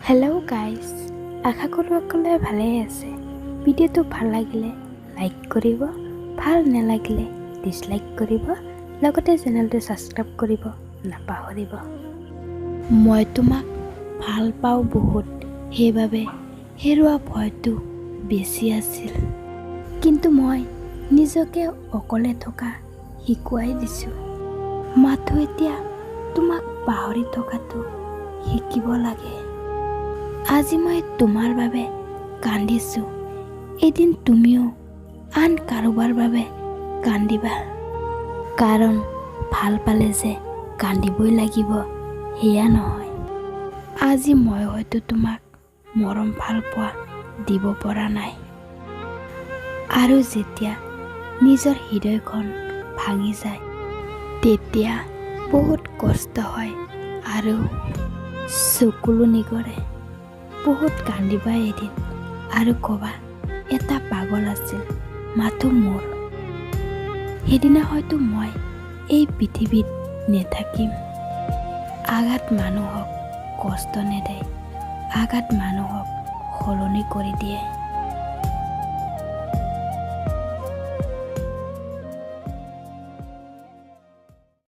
Hello' guys, আশা কৰোঁ সকলোৱে ভালেই আছে। ভিডিঅ'টো ভাল লাগিলে লাইক কৰিব, ভাল নালাগিলে ডিছলাইক কৰিব, লগতে চেনেলটো ছাবস্ক্ৰাইব কৰিব নাপাহৰিব। মই তোমাক ভাল পাওঁ বহুত, সেইবাবে হেৰুৱা ভয়টো বেছি আছিল। কিন্তু মই নিজকে অকলে থকা শিকুৱাই দিছোঁ। মাথো এতিয়া তোমাক পাহৰি থকাটো শিকিব লাগে। আজি মই তোমাৰ বাবে কান্দিছোঁ, এদিন তুমিও আন কাৰোবাৰ বাবে কান্দিবা। কাৰণ ভাল পালে যে কান্দিবই লাগিব সেয়া নহয়। আজি মই হয়তো তোমাক মৰম ভাল পোৱা দিব পৰা নাই, আৰু যেতিয়া নিজৰ হৃদয়খন ভাঙি যায় তেতিয়া বহুত কষ্ট হয় আৰু চকুলো নিগৰে। বহুত কান্দিবা এদিন আৰু ক'বা এটা পাগল আছিল মাথো মোৰ। সেইদিনা হয়তো মই এই পৃথিৱীত নেথাকিম। আঘাত মানুহক কষ্ট নেদে, আঘাত মানুহক সলনি কৰি দিয়ে।